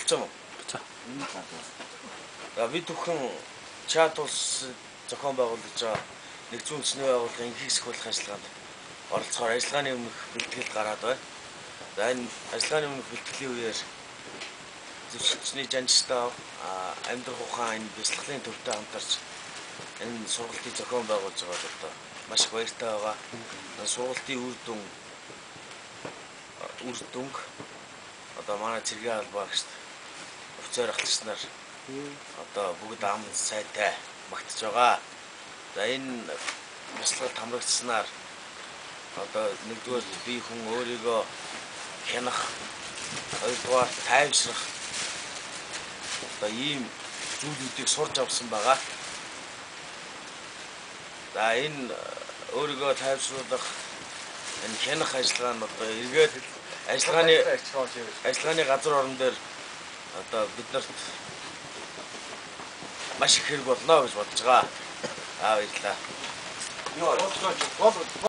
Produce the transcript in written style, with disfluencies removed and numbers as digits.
Болсон уу? За. За бид бүхэн чат улс зохион байгуулж байгаа нэгдсэн үндэсний байгууллагын инхийг сахиулах ажиллагаанд оролцохоор ажиллагааны өмнөх бэлтгэл гараад байна. За энэ ажиллагааны өмнөх бэлтгэлийн үеэр зөвшөөрчний жанжтай амьдрах ухаан энэ бяцлаглалын төвтэй хамтарч энэ сургалтыг зохион байгуулж байгаа одоо маш их баяртай байгаа. Сургалтын үр дүнг одоо манай цэргийн албаагчд офицер ахлагч нар одоо бүгд ам сайтай магтаж байгаа. За энэ бяцлагт хамрагдсанаар одоо нэгдүгээр бие хүн өөрийгөө хянах, хоёрдугаар тайвшрах одоо ийм зүйлүүдийг сурч авсан байгаа. За энэ өөрийгөө тайвшруулах энэ хянах ажиллагаа нь одоо эргээд ажиллагааны газар орон дээр одоо биднэрт маш их хэрэг болно гэж бодож байгаа. Баярлалаа.